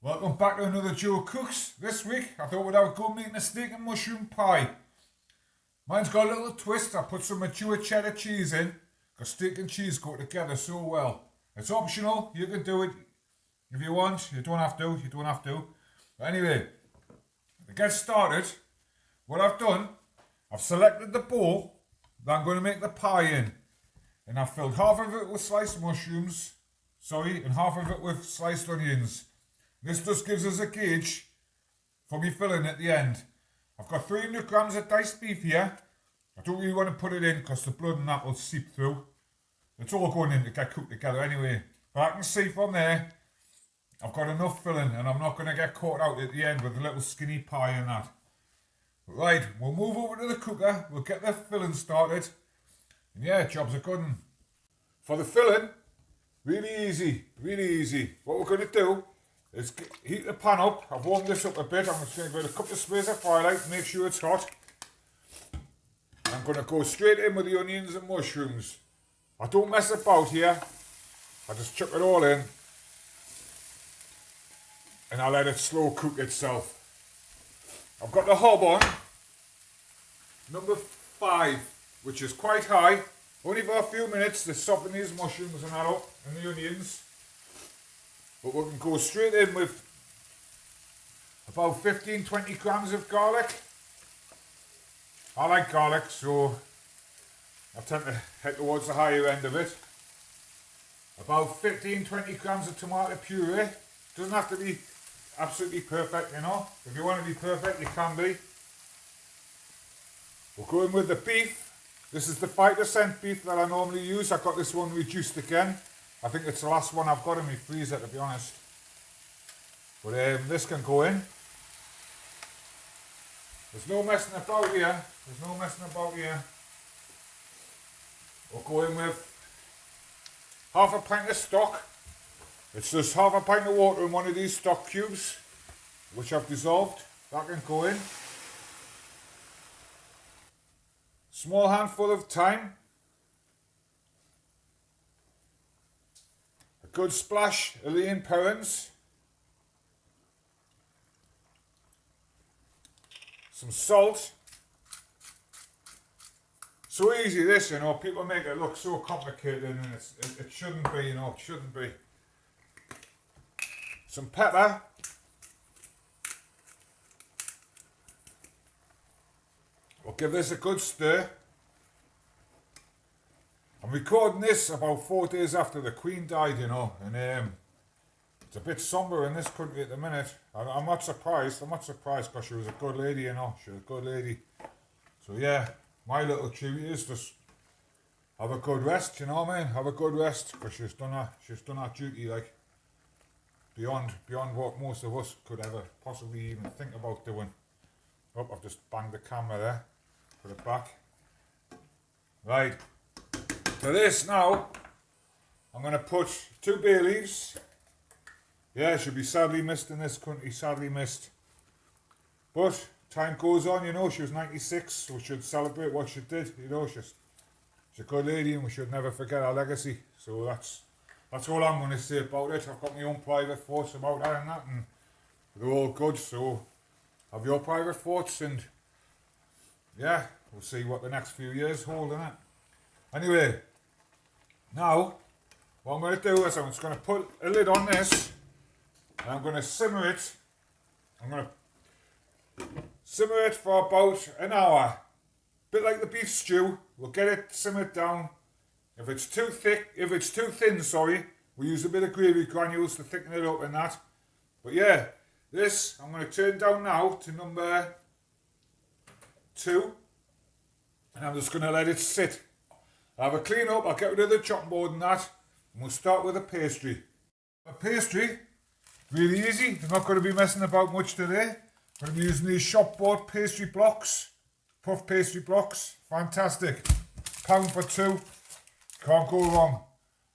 Welcome back to another Joe Cooks. This week I thought we'd have a go making a steak and mushroom pie. Mine's got a little twist. I put some mature cheddar cheese in because steak and cheese go together so well. It's optional, you can do it if you want. You don't have to. But anyway, to get started, what I've done, I've selected the bowl that I'm going to make the pie in. And I've filled half of it with sliced mushrooms, and half of it with sliced onions. This just gives us a gauge for me filling at the end. I've got 300 grams of diced beef here. I don't really want to put it in because the blood and that will seep through. It's all going in to get cooked together anyway. But I can see from there, I've got enough filling and I'm not going to get caught out at the end with a little skinny pie and that. Right, we'll move over to the cooker. We'll get the filling started. And yeah, job's a good one. For the filling, really easy. What we're going to do is heat the pan up. I've warmed this up a bit. I'm just going to give it a couple of sprays of firelight, make sure it's hot. I'm going to go straight in with the onions and mushrooms. I don't mess about here. I just chuck it all in. And I let it slow cook itself. I've got the hob on, number 5, which is quite high. Only for a few minutes to soften these mushrooms and that up, and the onions. But we can go straight in with about 15-20 grams of garlic. I like garlic, so I tend to head towards the higher end of it. About 15-20 grams of tomato puree. Doesn't have to be absolutely perfect, you know. If you want to be perfect, you can be. We'll go in with the beef. This is the 5% beef that I normally use. I got this one reduced again. I think it's the last one I've got in my freezer, to be honest. But this can go in. There's no messing about here. We'll go in with half a pint of stock. It's just half a pint of water in one of these stock cubes, which I've dissolved. That can go in. Small handful of thyme. A good splash of Elaine Perrins. Some salt. So easy this, you know, people make it look so complicated and it shouldn't be, you know, it shouldn't be. Some pepper. We'll give this a good stir. I'm recording this about 4 days after the Queen died, you know, and it's a bit sombre in this country at the minute. I'm not surprised because she was a good lady, you know, she was a good lady. So yeah, my little tribute is just have a good rest, you know what I mean? Have a good rest, because she's done her duty, like, beyond what most of us could ever possibly even think about doing. Oh, I've just banged the camera there. Put it back. Right. To this now, I'm going to put 2 bay leaves. Yeah, it should be sadly missed in this country, sadly missed. But time goes on, you know, she was 96, so we should celebrate what she did, you know, she's a good lady and we should never forget her legacy. So that's all I'm going to say about it. I've got my own private thoughts about her and that, and they're all good, so have your private thoughts, and yeah, we'll see what the next few years hold, innit? Anyway, now, what I'm going to do is I'm just going to put a lid on this, and I'm going to simmer it. I'm going to simmer it for about an hour. Bit like the beef stew, we'll get it simmered down. If it's too thin, we'll use a bit of gravy granules to thicken it up and that. But yeah, this, I'm going to turn down now to number 2. And I'm just going to let it sit. I'll have a clean up, I'll get rid of the chopping board and that. And we'll start with a pastry. A pastry, really easy. I'm not going to be messing about much today. I'm going to be using these shop bought pastry blocks. Puff pastry blocks. Fantastic. £1 for 2. Can't go wrong.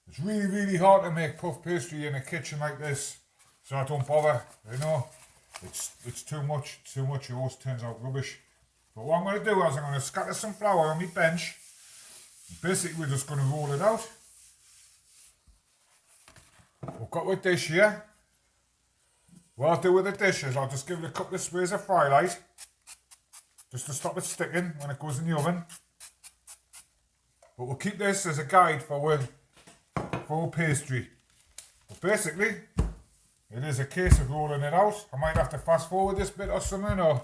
It's really hard to make puff pastry in a kitchen like this. So I don't bother, you know. It's too much. It always turns out rubbish. But what I'm going to do is I'm going to scatter some flour on my bench. Basically, we're just going to roll it out. We've got a dish here. what I'll do with the dish is I'll just give it a couple of sprays of fry light, just to stop it sticking when it goes in the oven. But we'll keep this as a guide for our pastry. But basically, it is a case of rolling it out. I might have to fast forward this bit or something, or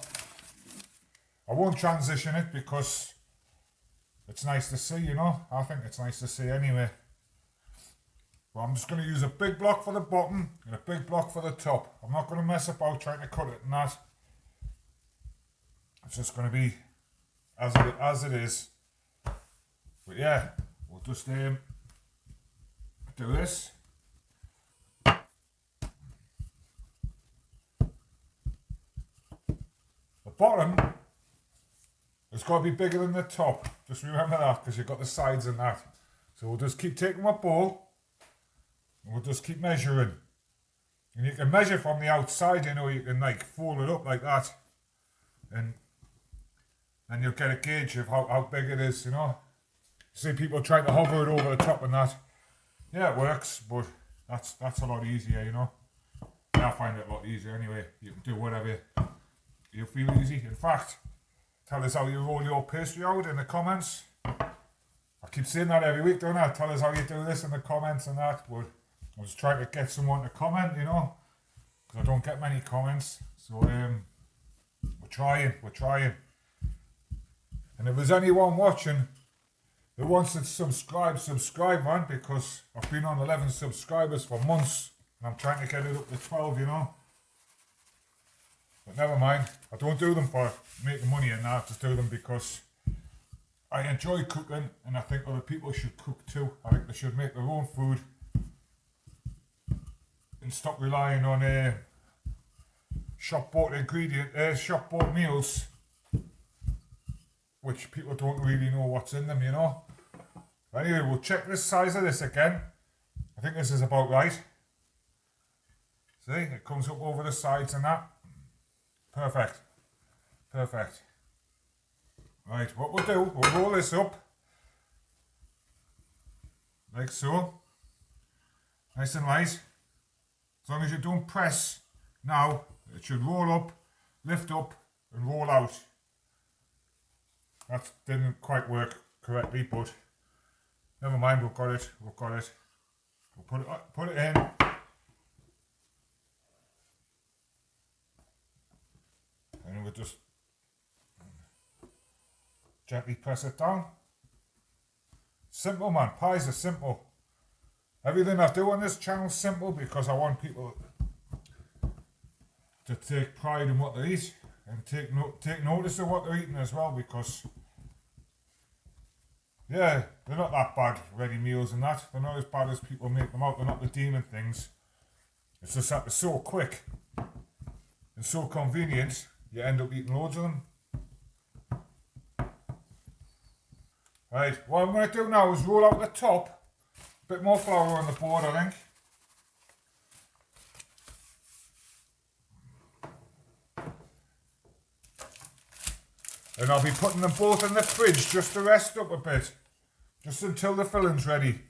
I won't transition it because it's nice to see, you know. I think it's nice to see anyway. But I'm just going to use a big block for the bottom and a big block for the top. I'm not going to mess about trying to cut it and that. It's just going to be as it is. But yeah, we'll just do this. The bottom has got to be bigger than the top. Just remember that, because you've got the sides and that. So we'll just keep taking my bowl and we'll just keep measuring. And you can measure from the outside, you know, you can like fold it up like that. And you'll get a gauge of how big it is, you know. See people trying to hover it over the top and that. Yeah, it works, but that's a lot easier, you know. I find it a lot easier anyway. You can do whatever you feel easy. In fact, tell us how you roll your pastry out in the comments. I keep saying that every week, don't I? Tell us how you do this in the comments and that. But I was trying to get someone to comment, you know, because I don't get many comments. So we're trying. And if there's anyone watching that wants to subscribe, man, because I've been on 11 subscribers for months and I'm trying to get it up to 12, you know. But never mind, I don't do them for making money and that, I just do them because I enjoy cooking and I think other people should cook too. I think they should make their own food and stop relying on shop-bought meals, which people don't really know what's in them, you know. Anyway, we'll check the size of this again. I think this is about right. See, it comes up over the sides and that. Perfect. Right, what we'll do, we'll roll this up. Like so. Nice and light. As long as you don't press now, it should roll up, lift up and roll out. That didn't quite work correctly, but never mind, we've got it. We'll put it in. And we'll just gently press it down. Simple, man, pies are simple. Everything I do on this channel is simple because I want people to take pride in what they eat and take notice of what they're eating as well, because yeah, they're not that bad, ready meals and that. They're not as bad as people make them out. They're not the demon things. It's just that they're so quick and so convenient, you end up eating loads of them. Right, what I'm going to do now is roll out the top. A bit more flour on the board, I think. And I'll be putting them both in the fridge just to rest up a bit. Just until the filling's ready.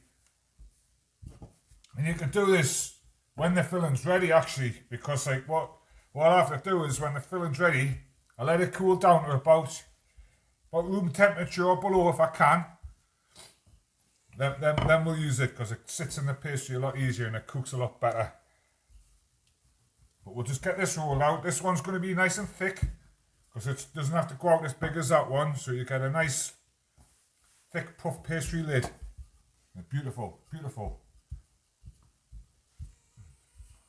And you can do this when the filling's ready actually. Because like what I'll have to do is when the filling's ready, I'll let it cool down to about room temperature or below if I can. Then we'll use it because it sits in the pastry a lot easier and it cooks a lot better. But we'll just get this rolled out. This one's going to be nice and thick because it doesn't have to go out as big as that one. So you get a nice thick puff pastry lid. Beautiful, beautiful.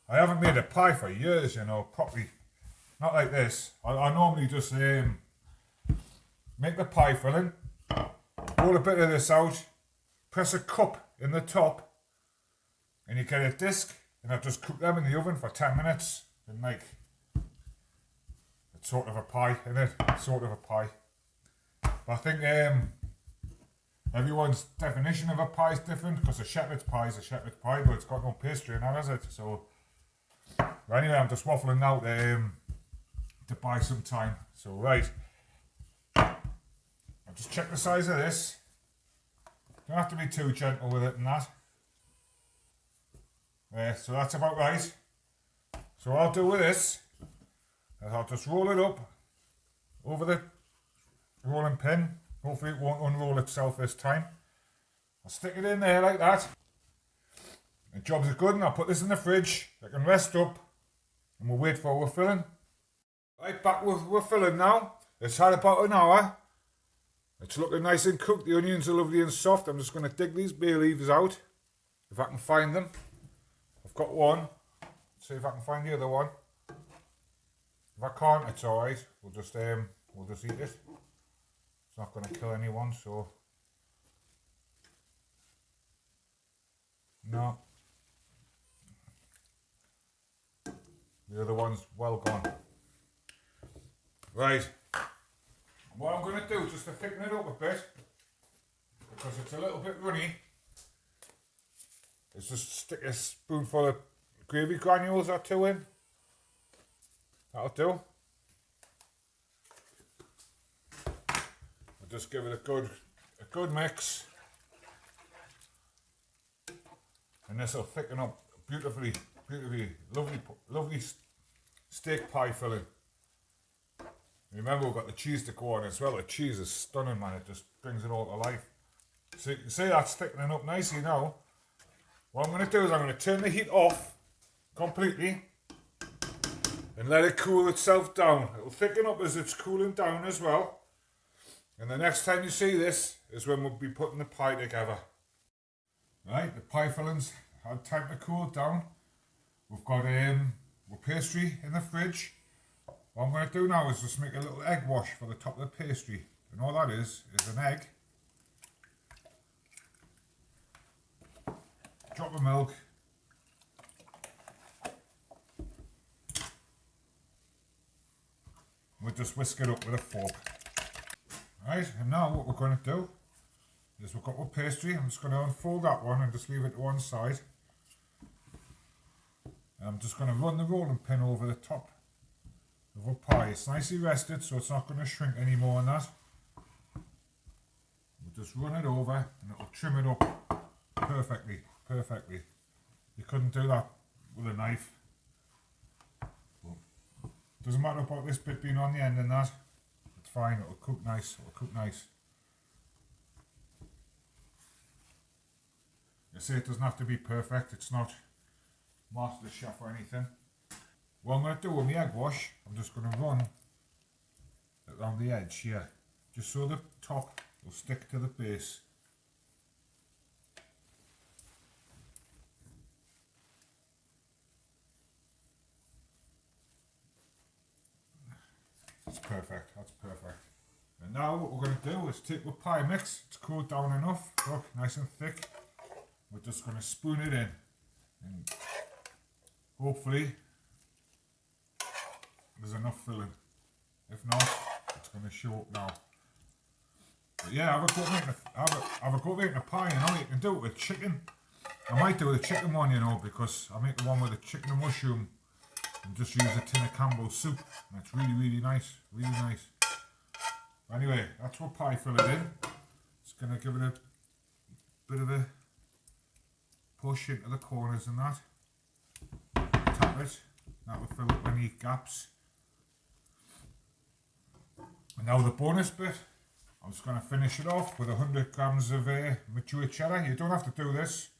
I haven't made a pie for years, you know, properly. Not like this. I normally just make the pie filling, roll a bit of this out, press a cup in the top, and you get a disc, and I just cook them in the oven for 10 minutes, and like, it's sort of a pie, isn't it? It's sort of a pie. But I think everyone's definition of a pie is different, because a shepherd's pie is a shepherd's pie, but it's got no pastry in it, has it? So, but anyway, I'm just waffling out to buy some time. So, right. I'll just check the size of this. Don't have to be too gentle with it and that. So that's about right. So what I'll do with this is I'll just roll it up over the rolling pin. Hopefully it won't unroll itself this time. I'll stick it in there like that. The jobs are good, and I'll put this in the fridge. I can rest up and we'll wait for our filling. Right, back with our filling now. It's had about an hour. It's looking nice and cooked. The onions are lovely and soft. I'm just going to dig these bay leaves out if I can find them. I've got one. See if I can find the other one. If I can't, it's alright. We'll just eat it. It's not going to kill anyone, so no. The other one's well gone. Right. What I'm going to do, just to thicken it up a bit, because it's a little bit runny, is just stick a spoonful of gravy granules or two in. That'll do. I'll just give it a good mix, and this will thicken up beautifully, lovely steak pie filling. Remember, we've got the cheese to go on as well. The cheese is stunning, man. It just brings it all to life. So you can see that's thickening up nicely now. What I'm going to do is I'm going to turn the heat off completely and let it cool itself down. It'll thicken up as it's cooling down as well. And the next time you see this is when we'll be putting the pie together. Right, the pie fillings had time to cool down. We've got our pastry in the fridge. What I'm going to do now is just make a little egg wash for the top of the pastry. And all that is an egg, drop of milk, we'll just whisk it up with a fork. Right, and now what we're going to do is we've got our pastry. I'm just going to unfold that one and just leave it to one side. And I'm just going to run the rolling pin over the top of our pie. It's nicely rested, so it's not going to shrink any more than that. We'll just run it over and it'll trim it up perfectly. You couldn't do that with a knife. But doesn't matter about this bit being on the end and that. It's fine, it'll cook nice, You see, it doesn't have to be perfect. It's not Master Chef or anything. What I'm going to do with my egg wash, I'm just going to run around the edge here, just so the top will stick to the base. That's perfect, And now what we're going to do is take the pie mix. It's cooled down enough, look, nice and thick. We're just going to spoon it in, and hopefully there's enough filling. If not, it's going to show up now. But yeah, have a go making a pie, you know. You can do it with chicken. I might do the chicken one, you know, because I make the one with the chicken and mushroom and just use a tin of Campbell's soup. And it's really nice, Anyway, that's what pie filling in. It's going to give it a bit of a push into the corners and that. Tap it. That will fill up any gaps. And now the bonus bit, I'm just going to finish it off with 100 grams of mature cheddar. You don't have to do this.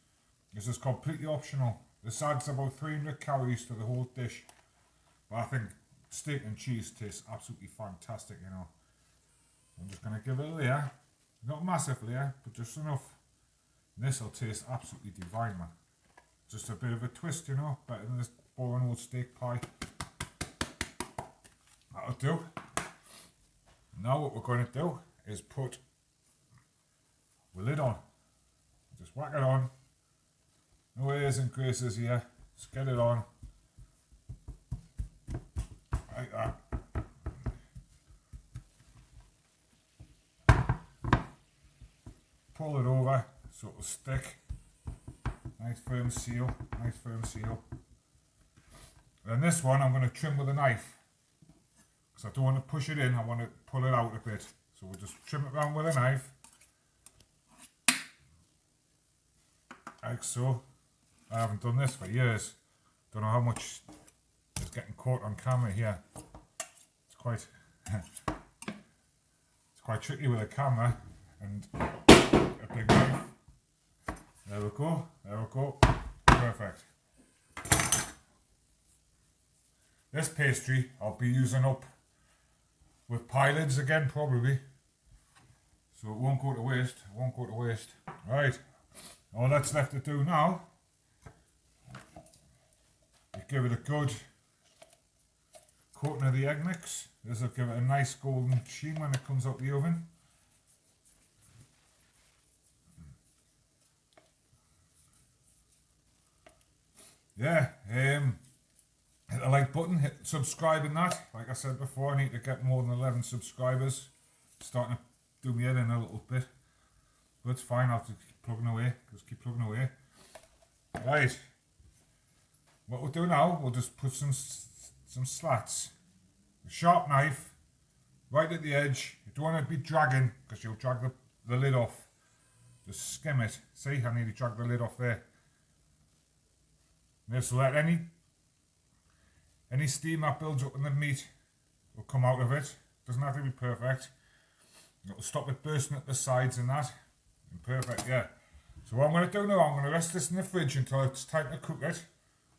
This is completely optional. This adds about 300 calories to the whole dish. But I think steak and cheese tastes absolutely fantastic, you know. I'm just going to give it a layer. Not a massive layer, but just enough. And this will taste absolutely divine, man. Just a bit of a twist, you know. Better than this boring old steak pie. That'll do. Now what we're going to do is put the lid on. Just whack it on. No airs and graces here. Just get it on. Like that. Pull it over so it'll stick. Nice firm seal. And this one I'm going to trim with a knife. Because I don't want to push it in, I want to pull it out a bit. So we'll just trim it around with a knife. Like so. I haven't done this for years. Don't know how much It's getting caught on camera here. It's quite it's quite tricky with a camera and a big knife. There we go. There we go. Perfect. This pastry I'll be using up with pie lids again probably. So it won't go to waste. It won't go to waste. Right. All that's left to do now is give it a good coating of the egg mix. This will give it a nice golden sheen when it comes out the oven. Yeah, hit the like button, hit subscribe and that. Like I said before, I need to get more than 11 subscribers. Starting to do me head in a little bit. But it's fine, I'll just keep plugging away. Just keep plugging away. Right. What we'll do now, we'll just put some slats. A sharp knife, right at the edge. You don't want to be dragging, because you'll drag the lid off. Just skim it. See, I nearly dragged the lid off there. This will let any steam that builds up in the meat will come out of it. Doesn't have to be perfect. It'll stop it bursting at the sides and that. And perfect, yeah. So what I'm going to do now, I'm going to rest this in the fridge until it's time to cook it.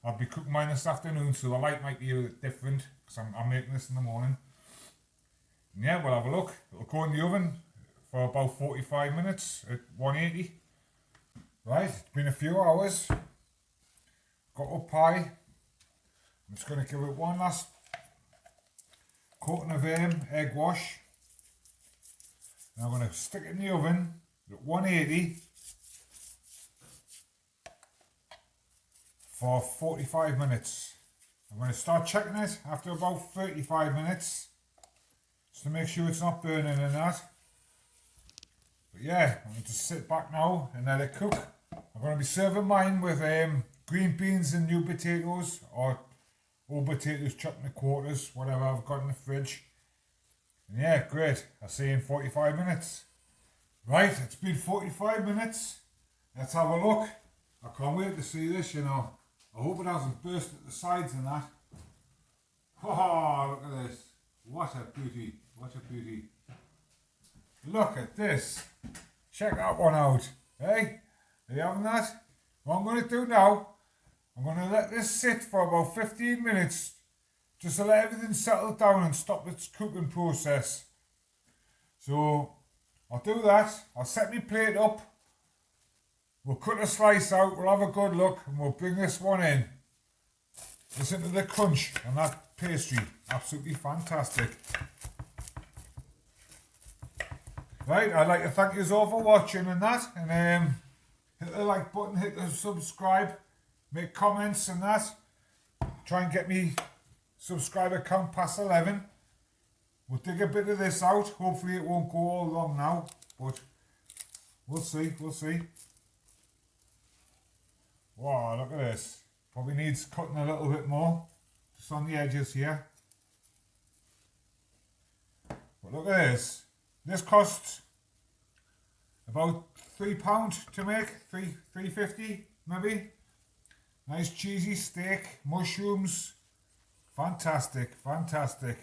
I'll be cooking mine this afternoon, so the light might be a bit different because I'm making this in the morning. And yeah, we'll have a look. It'll go in the oven for about 45 minutes at 180. Right, it's been a few hours. Got up high. I'm just going to give it one last coating of egg wash. And I'm going to stick it in the oven at 180 for 45 minutes. I'm going to start checking it after about 35 minutes just to make sure it's not burning and that. But yeah, I'm going to sit back now and let it cook. I'm going to be serving mine with green beans and new potatoes, or old potatoes chopped into quarters, whatever I've got in the fridge. And yeah, great. I'll see you in 45 minutes. Right, it's been 45 minutes. Let's have a look. I can't wait to see this, you know. I hope it hasn't burst at the sides and that. Oh, look at this. What a beauty. What a beauty. Look at this. Check that one out. Hey, are you having that? What I'm going to do now, I'm going to let this sit for about 15 minutes just to let everything settle down and stop its cooking process. So I'll do that. I'll set my plate up. We'll cut a slice out. We'll have a good look and we'll bring this one in. Listen to the crunch on that pastry. Absolutely fantastic. Right, I'd like to thank you all for watching and that. And hit the like button, hit the subscribe, make comments and that. Try and get me subscriber count past 11. We'll dig a bit of this out. Hopefully it won't go all long now, but we'll see, we'll see. Wow, look at this. Probably needs cutting a little bit more, just on the edges here. But look at this. This costs about £3 to make, $3.50 maybe. Nice cheesy steak, mushrooms. Fantastic, fantastic.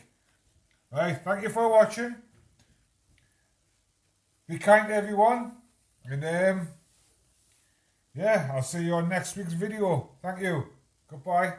Right, thank you for watching. Be kind to everyone. And yeah, I'll see you on next week's video. Thank you. Goodbye.